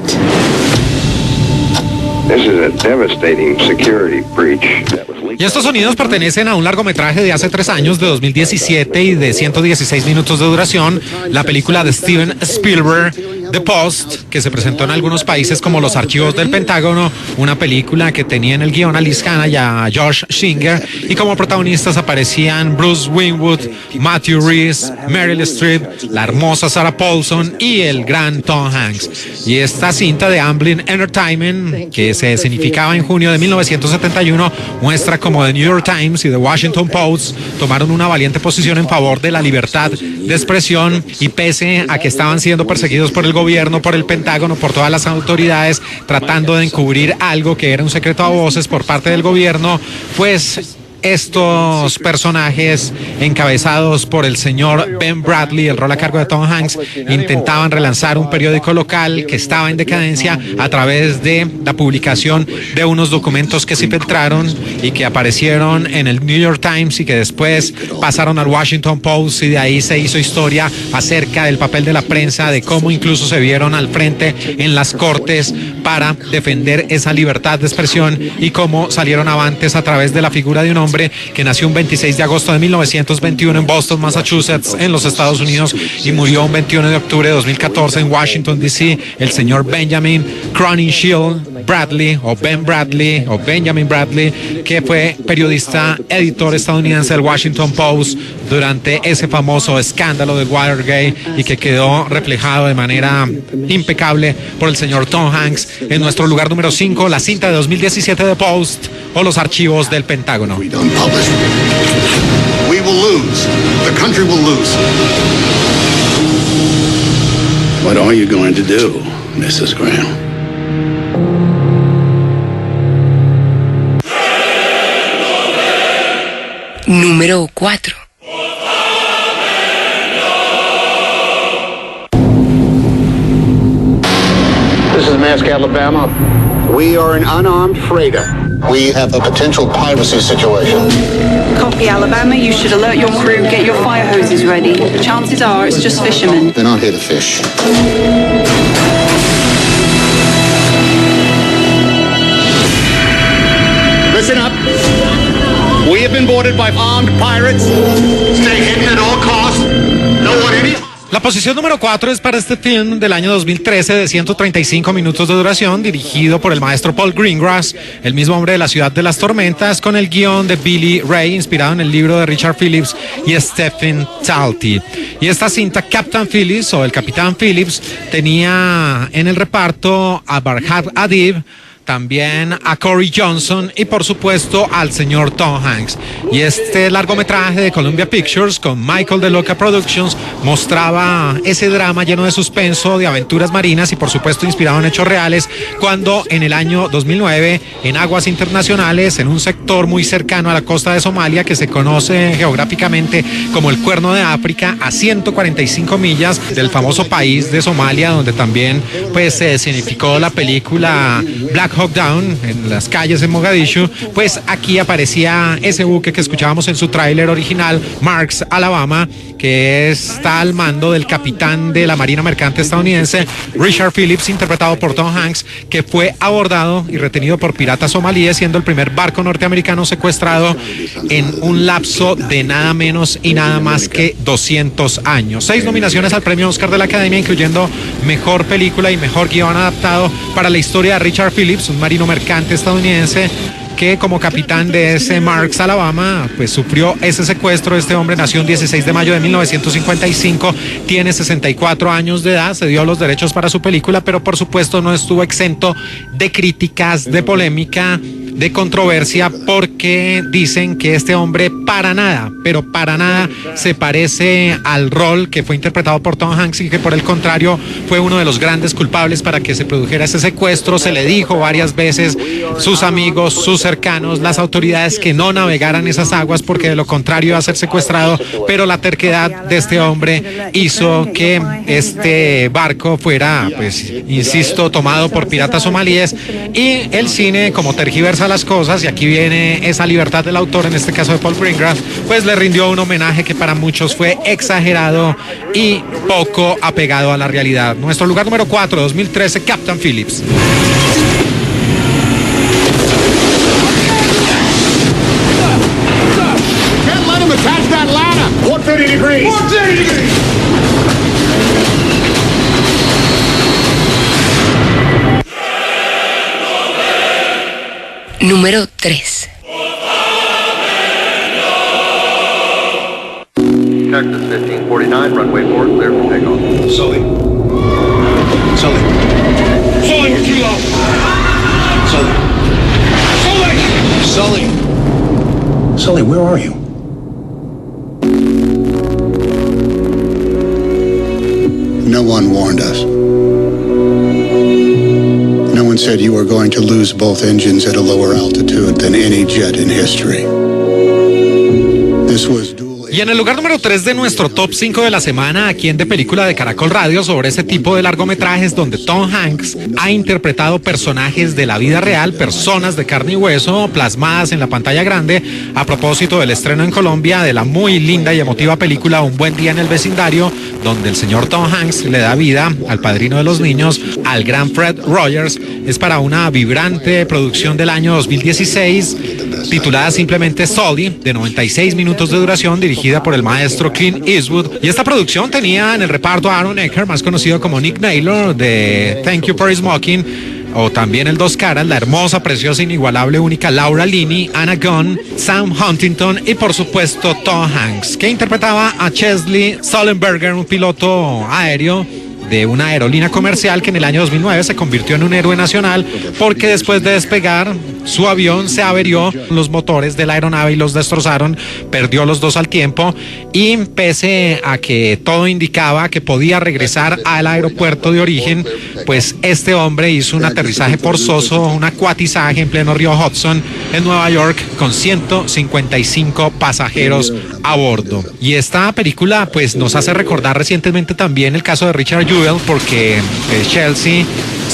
This is a devastating security breach that was leaked. Y estos sonidos pertenecen a un largometraje de hace 3 años, de 2017 y de 116 minutos de duración, la película de Steven Spielberg, The Post, que se presentó en algunos países como Los Archivos del Pentágono, una película que tenía en el guión a Liz Hannah y a Josh Singer, y como protagonistas aparecían Bruce Winwood, Matthew Rhys, Meryl Streep, la hermosa Sarah Paulson y el gran Tom Hanks. Y esta cinta de Amblin Entertainment, que se escenificaba en junio de 1971, muestra como The New York Times y The Washington Post tomaron una valiente posición en favor de la libertad de expresión, y pese a que estaban siendo perseguidos por el gobierno, por el Pentágono, por todas las autoridades, tratando de encubrir algo que era un secreto a voces por parte del gobierno, pues estos personajes encabezados por el señor Ben Bradlee, el rol a cargo de Tom Hanks, intentaban relanzar un periódico local que estaba en decadencia a través de la publicación de unos documentos que se filtraron y que aparecieron en el New York Times y que después pasaron al Washington Post, y de ahí se hizo historia acerca del papel de la prensa, de cómo incluso se vieron al frente en las cortes para defender esa libertad de expresión, y cómo salieron avantes a través de la figura de un hombre que nació un 26 de agosto de 1921 en Boston, Massachusetts, en los Estados Unidos, y murió un 21 de octubre de 2014 en Washington, D.C., el señor Benjamin Crowninshield Bradlee, o Ben Bradlee, o Benjamin Bradlee, que fue periodista, editor estadounidense del Washington Post durante ese famoso escándalo de Watergate, y que quedó reflejado de manera impecable por el señor Tom Hanks en nuestro lugar número 5, la cinta de 2017 de Post, o Los Archivos del Pentágono. We will lose. The country will lose. What are you going to do, Mrs. Graham? Número 4. This is Mask, Alabama. We are an unarmed freighter. We have a potential piracy situation. Copy, Alabama. You should alert your crew. Get your fire hoses ready. Chances are it's just fishermen. They're not here to fish. Listen up. We have been boarded by armed pirates. Stay hidden at all costs. No one any... La posición número 4 es para este film del año 2013 de 135 minutos de duración, dirigido por el maestro Paul Greengrass, el mismo hombre de La Ciudad de las Tormentas, con el guión de Billy Ray, inspirado en el libro de Richard Phillips y Stephen Talty. Y esta cinta, Captain Phillips o el Capitán Phillips, tenía en el reparto a Farhad Adib, también a Corey Johnson y por supuesto al señor Tom Hanks. Y este largometraje de Columbia Pictures con Michael de Loca Productions mostraba ese drama lleno de suspenso, de aventuras marinas y por supuesto inspirado en hechos reales, cuando en el año 2009 en aguas internacionales, en un sector muy cercano a la costa de Somalia que se conoce geográficamente como el Cuerno de África, a 145 millas del famoso país de Somalia, donde también pues se escenificó la película Black Hawk Down, en las calles de Mogadishu, pues aquí aparecía ese buque que escuchábamos en su tráiler original, Marks, Alabama, que está al mando del capitán de la Marina Mercante estadounidense, Richard Phillips, interpretado por Tom Hanks, que fue abordado y retenido por piratas somalíes, siendo el primer barco norteamericano secuestrado en un lapso de nada menos y nada más que 200 años. 6 nominaciones al premio Oscar de la Academia, incluyendo Mejor Película y Mejor Guión Adaptado para la historia de Richard Phillips, un marino mercante estadounidense que como capitán de ese Marks, Alabama, pues sufrió ese secuestro. Este hombre nació el 16 de mayo de 1955, tiene 64 años de edad, se dio los derechos para su película, pero por supuesto no estuvo exento de críticas, de polémica, de controversia, porque dicen que este hombre para nada, pero para nada se parece al rol que fue interpretado por Tom Hanks y que por el contrario fue uno de los grandes culpables para que se produjera ese secuestro. Se le dijo varias veces, sus amigos, sus cercanos, las autoridades, que no navegaran esas aguas porque de lo contrario iba a ser secuestrado, pero la terquedad de este hombre hizo que este barco fuera, pues, insisto, tomado por piratas somalíes, y el cine, como tergiversa las cosas, y aquí viene esa libertad del autor, en este caso de Paul Greengrass, pues le rindió un homenaje que para muchos fue exagerado y poco apegado a la realidad. Nuestro lugar número 4, 2013, Captain Phillips. Can't let him attach that ladder. 130 degrees. 130 degrees. Número 3. Cactus 1549, runway 4, clear for takeoff. Sully. Sully, get off. Sully. Sully. Sully, where are you? No one warned us. No one said you were going to lose both engines at a lower altitude than any jet in history. This was Y en el lugar número 3 de nuestro top 5 de la semana, aquí en De Película de Caracol Radio, sobre ese tipo de largometrajes donde Tom Hanks ha interpretado personajes de la vida real, personas de carne y hueso, plasmadas en la pantalla grande, a propósito del estreno en Colombia de la muy linda y emotiva película Un Buen Día en el Vecindario, donde el señor Tom Hanks le da vida al padrino de los niños, al gran Fred Rogers. Es para una vibrante producción del año 2016, titulada simplemente Sully, de 96 minutos de duración, dirigida por el maestro Clint Eastwood. Y esta producción tenía en el reparto a Aaron Eckhart, más conocido como Nick Naylor, de Thank You for Smoking, o también el Dos Caras, la hermosa, preciosa, inigualable, única Laura Linney, Anna Gunn, Sam Huntington y por supuesto Tom Hanks, que interpretaba a Chesley Sullenberger, un piloto aéreo de una aerolínea comercial que en el año 2009 se convirtió en un héroe nacional porque después de despegar su avión se averió, los motores de la aeronave y los destrozaron, perdió los dos al tiempo y pese a que todo indicaba que podía regresar al aeropuerto de origen, pues este hombre hizo un aterrizaje forzoso, un acuatizaje en pleno río Hudson en Nueva York con 155 pasajeros a bordo. Y esta película pues nos hace recordar recientemente también el caso de Richard Jewell, porque Chelsea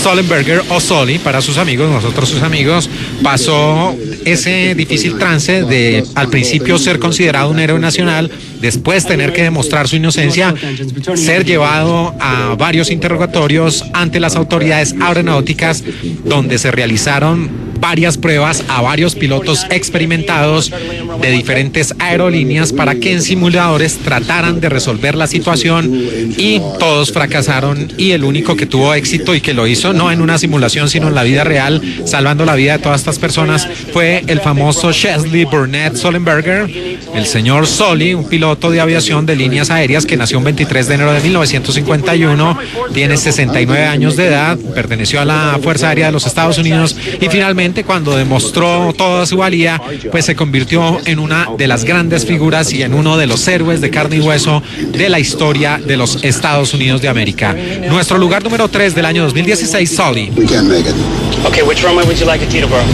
Sullenberger, o Sully para sus amigos, nosotros sus amigos, pasó ese difícil trance de al principio ser considerado un héroe nacional, después tener que demostrar su inocencia, ser llevado a varios interrogatorios ante las autoridades aeronáuticas donde se realizaron varias pruebas a varios pilotos experimentados de diferentes aerolíneas para que en simuladores trataran de resolver la situación y todos fracasaron y el único que tuvo éxito y que lo hizo no en una simulación sino en la vida real, salvando la vida de todas estas personas, fue el famoso Chesley Burnett Sullenberger, el señor Sully, un piloto de aviación de líneas aéreas que nació el 23 de enero de 1951, tiene 69 años de edad, perteneció a la Fuerza Aérea de los Estados Unidos y finalmente cuando demostró toda su valía, pues se convirtió en una de las grandes figuras y en uno de los héroes de carne y hueso de la historia de los Estados Unidos de América. Nuestro lugar número 3 del año 2016, Sully. We can't make it. Okay, which runway would you like at Teterboro?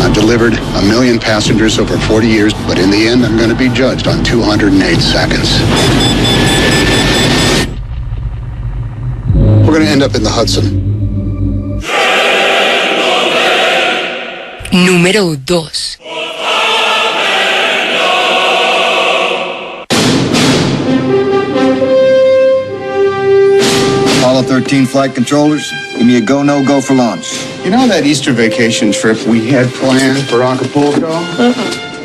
I've delivered 1 million passengers over 40 years, but in the end, I'm going to be judged on 208 seconds. We're going to end up in the Hudson. Número 2. Apollo 13 flight controllers, give me a go, no go for launch. You know that Easter vacation trip we had planned for Acapulco?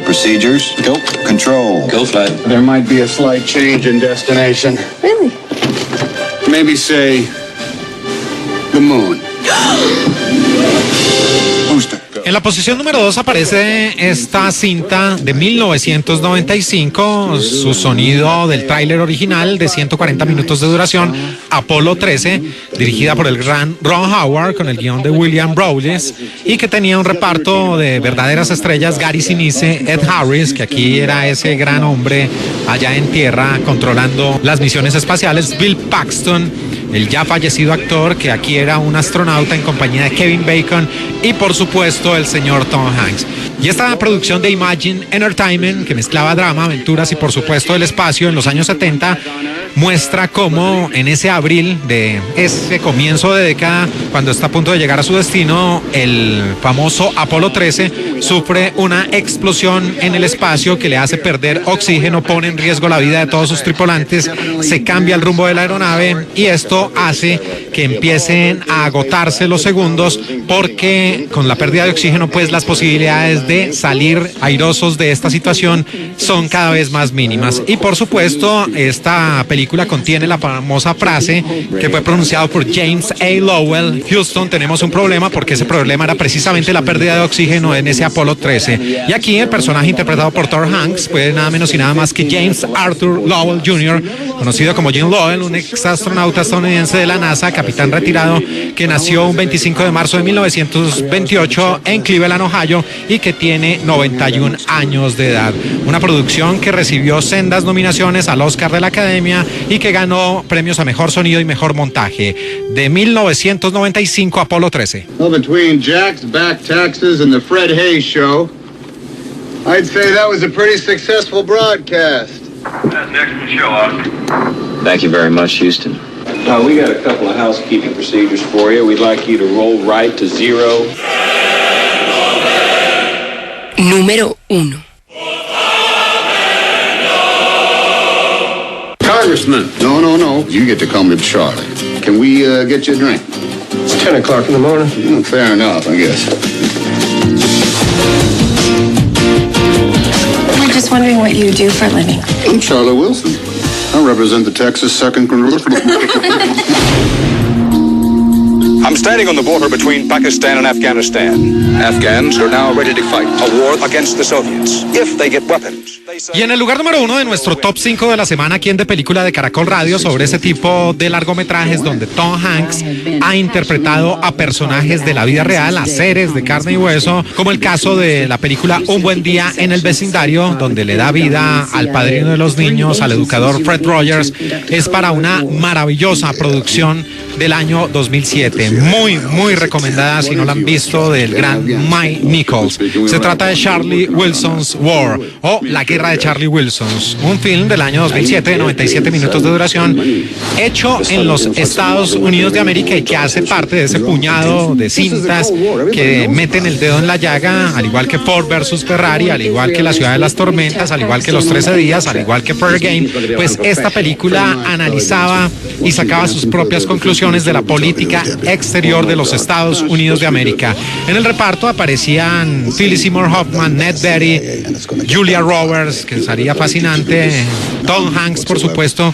Procedures. Go. Control. Go flight. There might be a slight change in destination. Really? Maybe say the moon. Booster. En la posición número 2 aparece esta cinta de 1995, su sonido del tráiler original de 140 minutos de duración, Apolo 13, dirigida por el gran Ron Howard con el guión de William Rowles y que tenía un reparto de verdaderas estrellas, Gary Sinise, Ed Harris, que aquí era ese gran hombre allá en tierra controlando las misiones espaciales, Bill Paxton, el ya fallecido actor que aquí era un astronauta en compañía de Kevin Bacon y por supuesto el señor Tom Hanks. Y esta producción de Imagine Entertainment, que mezclaba drama, aventuras y por supuesto el espacio en los años 70, muestra cómo en ese abril de ese comienzo de década, cuando está a punto de llegar a su destino, el famoso Apolo 13 sufre una explosión en el espacio que le hace perder oxígeno, pone en riesgo la vida de todos sus tripulantes, se cambia el rumbo de la aeronave y esto hace que empiecen a agotarse los segundos porque con la pérdida de oxígeno pues las posibilidades de salir airosos de esta situación son cada vez más mínimas. Y por supuesto esta película contiene la famosa frase que fue pronunciada por James A. Lowell: Houston, tenemos un problema, porque ese problema era precisamente la pérdida de oxígeno en ese Apolo 13. Y aquí el personaje interpretado por Tom Hanks fue nada menos y nada más que James Arthur Lowell Jr., conocido como Jim Lowell, un ex astronauta estadounidense de la NASA, capitán retirado, que nació un 25 de marzo de 1928 en Cleveland, Ohio, y que tiene 91 años de edad. Una producción que recibió sendas nominaciones al Oscar de la Academia y que ganó premios a mejor sonido y mejor montaje. De 1995, Apolo 13. Well, between Jack's back taxes and the Fred Hayes show, I'd say that was a pretty successful broadcast. That's an excellent show, Oscar. Thank you very much, Houston. We got a couple of housekeeping procedures for you. We'd like you to roll right to 0. Número 1. Congressman. No. You get to call me Charlie. Can we get you a drink? It's 10 o'clock in the morning. Fair enough, I guess. I'm just wondering what you do for a living. I'm Charlie Wilson. I represent the Texas 2nd I'm standing on the border between Pakistan and Afghanistan. Afghans are now ready to fight a war against the Soviets. If they get weapons, Y en el lugar número 1 de nuestro top 5 de la semana aquí en De Película de Caracol Radio, sobre ese tipo de largometrajes donde Tom Hanks ha interpretado a personajes de la vida real, a seres de carne y hueso, como el caso de la película Un buen día en el vecindario, donde le da vida al padrino de los niños, al educador Fred Rogers. Es para una maravillosa producción del año 2007, muy recomendada si no la han visto, del gran Mike Nichols. Se trata de Charlie Wilson's War, o La Guerra de Charlie Wilson, un film del año 2007 de 97 minutos de duración, hecho en los Estados Unidos de América y que hace parte de ese puñado de cintas que meten el dedo en la llaga, al igual que Ford versus Ferrari, al igual que La Ciudad de las Tormentas, al igual que Los 13 días, al igual que Fair Game. Pues esta película analizaba y sacaba sus propias conclusiones de la política exterior de los Estados Unidos de América. En el reparto aparecían Philip Seymour Hoffman, Ned Beatty, Julia Roberts, que sería fascinante, Tom Hanks, por supuesto,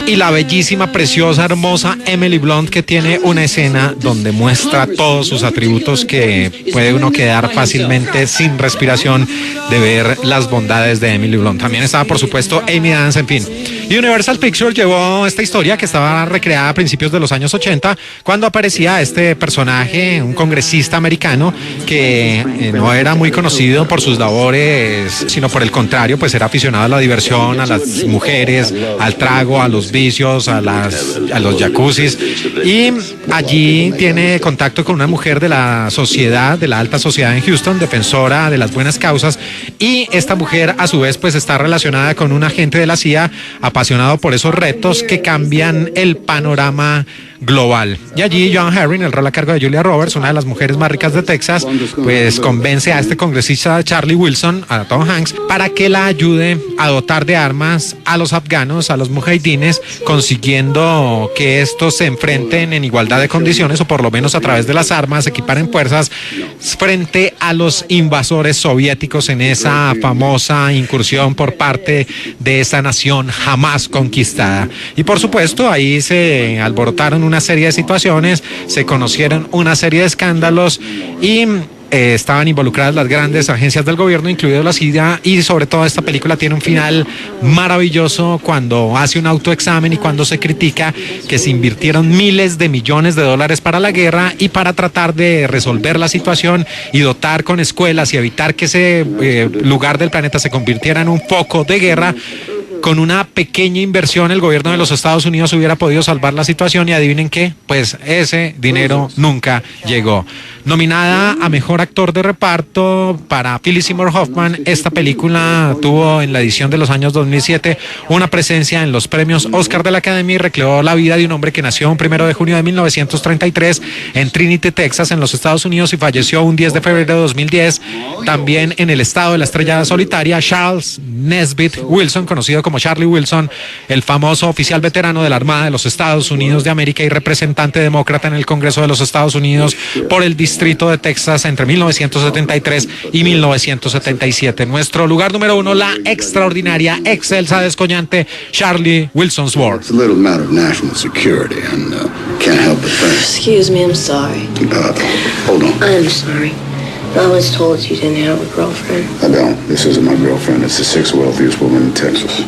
y la bellísima, preciosa, hermosa Emily Blunt, que tiene una escena donde muestra todos sus atributos que puede uno quedar fácilmente sin respiración de ver las bondades de Emily Blunt. También estaba, por supuesto, Amy Adams, en fin. Universal Pictures llevó esta historia que estaba recreada a principios de los años 80, cuando aparecía este personaje, un congresista americano que no era muy conocido por sus labores, sino por el contrario, pues era aficionado a la diversión, a las mujeres, al trago, a los vicios, a los jacuzzis, y allí tiene contacto con una mujer de la sociedad, de la alta sociedad en Houston, defensora de las buenas causas, y esta mujer a su vez pues está relacionada con un agente de la CIA apasionado por esos retos que cambian el panorama global. Y allí Joan Herring, el rol a cargo de Julia Roberts, una de las mujeres más ricas de Texas, pues convence a este congresista Charlie Wilson, a Tom Hanks, para que la ayude a dotar de armas a los afganos, a los mujahidines, consiguiendo que estos se enfrenten en igualdad de condiciones, o por lo menos a través de las armas, equiparen fuerzas frente a los invasores soviéticos en esa famosa incursión por parte de esa nación jamás conquistada. Y por supuesto ahí se alborotaron una serie de situaciones, se conocieron una serie de escándalos y estaban involucradas las grandes agencias del gobierno, incluido la CIA, y sobre todo esta película tiene un final maravilloso cuando hace un autoexamen y cuando se critica que se invirtieron miles de millones de dólares para la guerra y para tratar de resolver la situación y dotar con escuelas y evitar que ese lugar del planeta se convirtiera en un foco de guerra. Con una pequeña inversión el gobierno de los Estados Unidos hubiera podido salvar la situación, y adivinen qué, pues ese dinero nunca llegó. Nominada a Mejor Actor de Reparto para Philip Seymour Hoffman, esta película tuvo en la edición de los años 2007 una presencia en los premios Oscar de la Academia y recreó la vida de un hombre que nació un 1 de junio de 1933 en Trinity, Texas, en los Estados Unidos, y falleció un 10 de febrero de 2010, también en el estado de la estrella solitaria. Charles Nesbitt Wilson, conocido como Charlie Wilson, el famoso oficial veterano de la Armada de los Estados Unidos de América y representante demócrata en el Congreso de los Estados Unidos por el distrito de Texas entre 1973 y 1977. Nuestro lugar número 1, la extraordinaria, excelsa, descoñante Charlie Wilson's War. It's a little matter of national security, and can't help but think. Excuse me, I'm sorry. Hold on. I'm sorry. I was told you didn't have a girlfriend. I don't. This isn't my girlfriend. It's the 6th wealthiest woman in Texas.